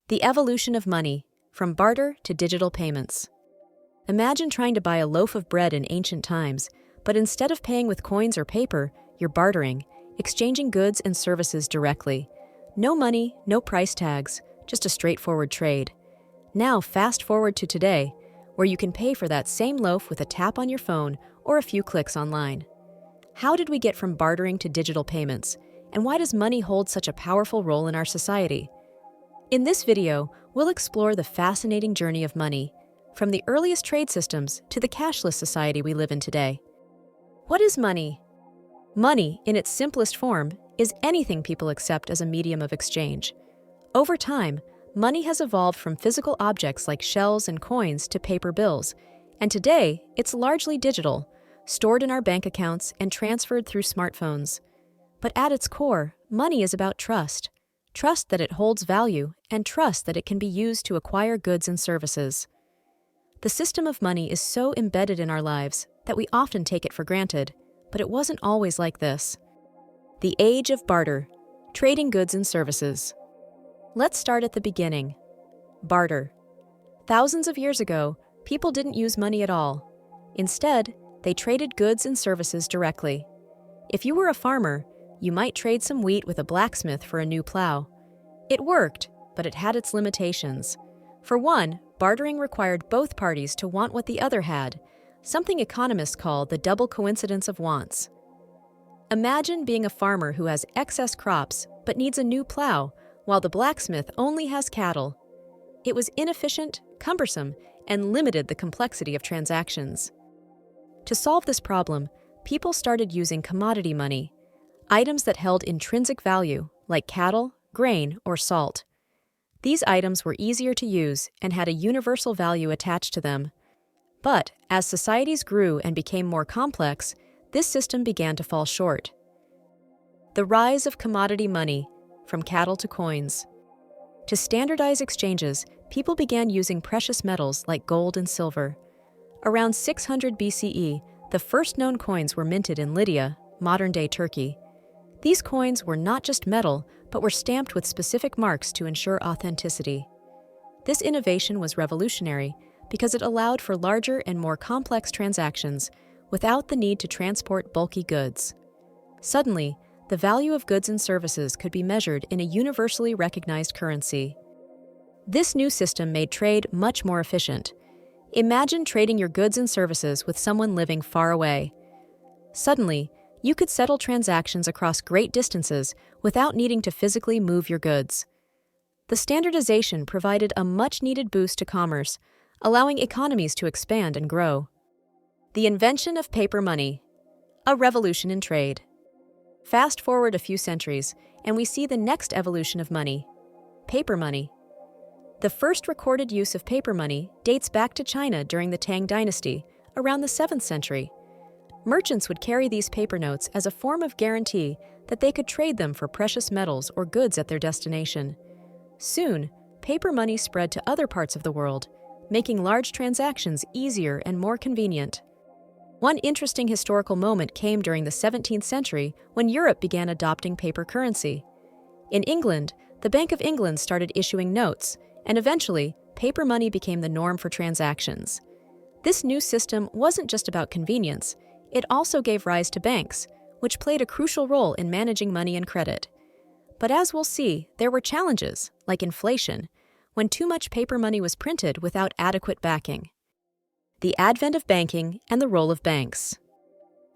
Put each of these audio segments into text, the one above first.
The evolution of money, from barter to digital payments. Imagine trying to buy a loaf of bread in ancient times, but instead of paying with coins or paper, you're bartering, exchanging goods and services directly. No money, no price tags, just a straightforward trade. Now fast forward to today, where you can pay for that same loaf with a tap on your phone or a few clicks online. How did we get from bartering to digital payments, and why does money hold such a powerful role in our society? In this video, we'll explore the fascinating journey of money, from the earliest trade systems to the cashless society we live in today. What is money? Money, in its simplest form, is anything people accept as a medium of exchange. Over time, money has evolved from physical objects like shells and coins to paper bills, and today it's largely digital, stored in our bank accounts and transferred through smartphones. But at its core, money is about trust. Trust that it holds value, and trust that it can be used to acquire goods and services. The system of money is so embedded in our lives that we often take it for granted, but it wasn't always like this. The age of barter, trading goods and services. Let's start at the beginning. Barter. Thousands of years ago, people didn't use money at all. Instead, they traded goods and services directly. If you were a farmer, you might trade some wheat with a blacksmith for a new plow. It worked, but it had its limitations. For one, bartering required both parties to want what the other had, something economists call the double coincidence of wants. Imagine being a farmer who has excess crops but needs a new plow, while the blacksmith only has cattle. It was inefficient, cumbersome, and limited the complexity of transactions. To solve this problem, people started using commodity money, items that held intrinsic value, like cattle, grain, or salt. These items were easier to use and had a universal value attached to them. But as societies grew and became more complex, this system began to fall short. The rise of commodity money, from cattle to coins. To standardize exchanges, people began using precious metals like gold and silver. Around 600 BCE, the first known coins were minted in Lydia, modern-day Turkey. These coins were not just metal, but were stamped with specific marks to ensure authenticity. This innovation was revolutionary because it allowed for larger and more complex transactions without the need to transport bulky goods. Suddenly, the value of goods and services could be measured in a universally recognized currency. This new system made trade much more efficient. Imagine trading your goods and services with someone living far away. Suddenly, you could settle transactions across great distances without needing to physically move your goods. The standardization provided a much-needed boost to commerce, allowing economies to expand and grow. The invention of paper money, a revolution in trade. Fast forward a few centuries, and we see the next evolution of money, paper money. The first recorded use of paper money dates back to China during the Tang Dynasty, around the 7th century. Merchants would carry these paper notes as a form of guarantee that they could trade them for precious metals or goods at their destination. Soon, paper money spread to other parts of the world, making large transactions easier and more convenient. One interesting historical moment came during the 17th century when Europe began adopting paper currency. In England, the Bank of England started issuing notes, and eventually, paper money became the norm for transactions. This new system wasn't just about convenience. It also gave rise to banks, which played a crucial role in managing money and credit. But as we'll see, there were challenges, like inflation, when too much paper money was printed without adequate backing. The advent of banking and the role of banks.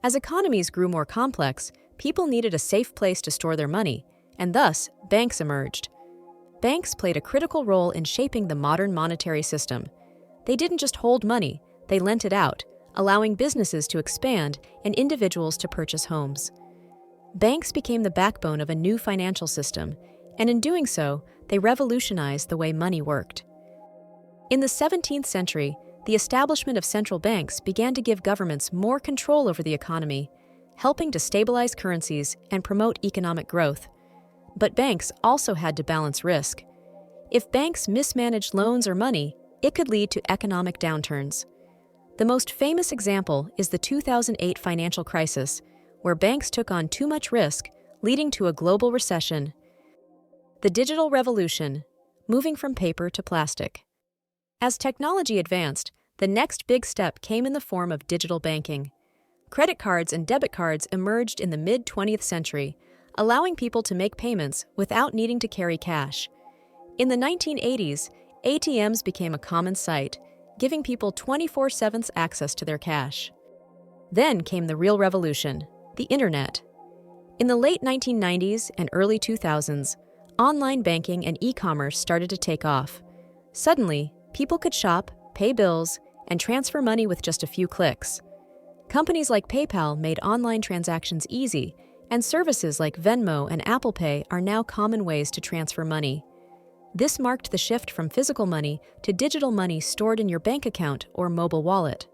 As economies grew more complex, people needed a safe place to store their money, and thus, banks emerged. Banks played a critical role in shaping the modern monetary system. They didn't just hold money, they lent it out, allowing businesses to expand and individuals to purchase homes. Banks became the backbone of a new financial system, and in doing so, they revolutionized the way money worked. In the 17th century, the establishment of central banks began to give governments more control over the economy, helping to stabilize currencies and promote economic growth. But banks also had to balance risk. If banks mismanaged loans or money, it could lead to economic downturns. The most famous example is the 2008 financial crisis, where banks took on too much risk, leading to a global recession. The digital revolution. moving from paper to plastic. As technology advanced, the next big step came in the form of digital banking. Credit cards and debit cards emerged in the mid-20th century, allowing people to make payments without needing to carry cash. In the 1980s, ATMs became a common sight, giving people 24/7 access to their cash. Then came the real revolution, the internet. In the late 1990s and early 2000s, online banking and e-commerce started to take off. Suddenly, people could shop, pay bills, and transfer money with just a few clicks. Companies like PayPal made online transactions easy, and services like Venmo and Apple Pay are now common ways to transfer money. This marked the shift from physical money to digital money stored in your bank account or mobile wallet.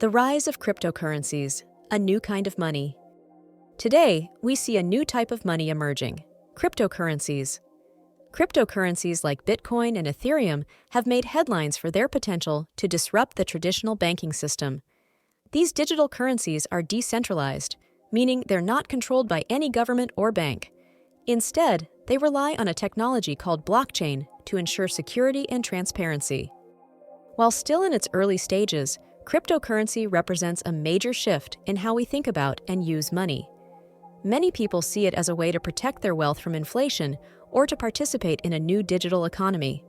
The rise of cryptocurrencies, a new kind of money. Today, we see a new type of money emerging: cryptocurrencies. Cryptocurrencies like Bitcoin and Ethereum have made headlines for their potential to disrupt the traditional banking system. These digital currencies are decentralized, meaning they're not controlled by any government or bank. Instead, they rely on a technology called blockchain to ensure security and transparency. While still in its early stages, cryptocurrency represents a major shift in how we think about and use money. Many people see it as a way to protect their wealth from inflation or to participate in a new digital economy.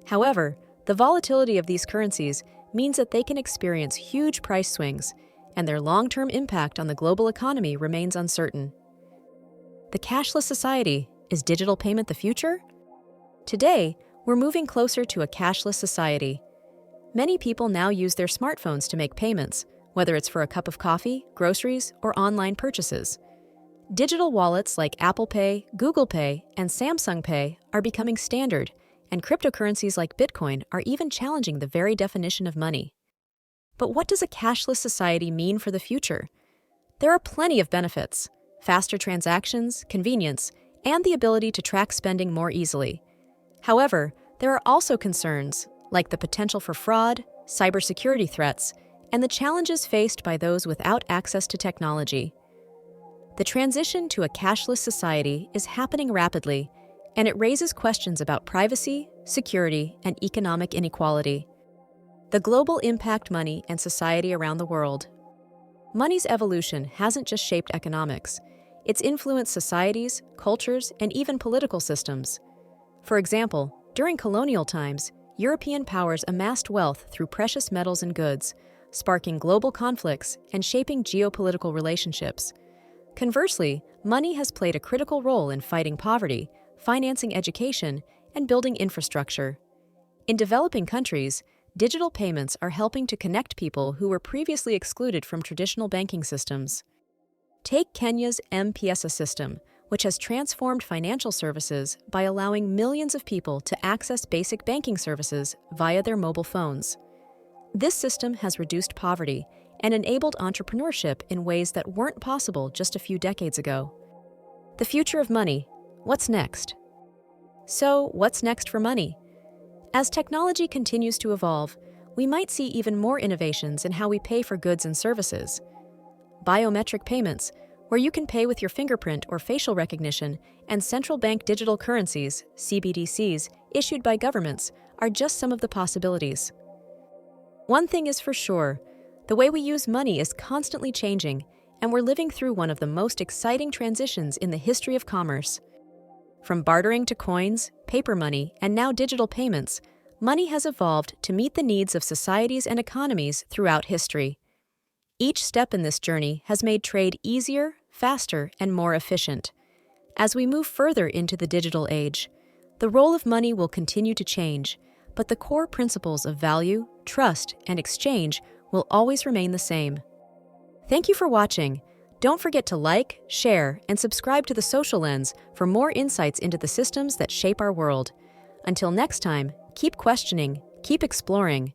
However, the volatility of these currencies means that they can experience huge price swings, and their long-term impact on the global economy remains uncertain. The cashless society, is digital payment the future? Today, we're moving closer to a cashless society. Many people now use their smartphones to make payments, whether it's for a cup of coffee, groceries, or online purchases. Digital wallets like Apple Pay, Google Pay, and Samsung Pay are becoming standard, and cryptocurrencies like Bitcoin are even challenging the very definition of money. But what does a cashless society mean for the future? There are plenty of benefits: faster transactions, convenience, and the ability to track spending more easily. However, there are also concerns, like the potential for fraud, cybersecurity threats, and the challenges faced by those without access to technology. The transition to a cashless society is happening rapidly, and it raises questions about privacy, security, and economic inequality. The global impact money and society around the world. Money's evolution hasn't just shaped economics. It's influenced societies, cultures, and even political systems. For example, during colonial times, European powers amassed wealth through precious metals and goods, sparking global conflicts and shaping geopolitical relationships. Conversely, money has played a critical role in fighting poverty, financing education, and building infrastructure. In developing countries, digital payments are helping to connect people who were previously excluded from traditional banking systems. Take Kenya's M-Pesa system, which has transformed financial services by allowing millions of people to access basic banking services via their mobile phones. This system has reduced poverty and enabled entrepreneurship in ways that weren't possible just a few decades ago. The future of money. What's next? So, what's next for money? As technology continues to evolve, we might see even more innovations in how we pay for goods and services. Biometric payments, where you can pay with your fingerprint or facial recognition, and central bank digital currencies, CBDCs, issued by governments, are just some of the possibilities. One thing is for sure, the way we use money is constantly changing, and we're living through one of the most exciting transitions in the history of commerce. From bartering to coins, paper money, and now digital payments, money has evolved to meet the needs of societies and economies throughout history. Each step in this journey has made trade easier, faster, and more efficient. As we move further into the digital age, the role of money will continue to change, but the core principles of value, trust, and exchange will always remain the same. Thank you for watching. Don't forget to like, share, and subscribe to The Social Lens for more insights into the systems that shape our world. Until next time, keep questioning, keep exploring,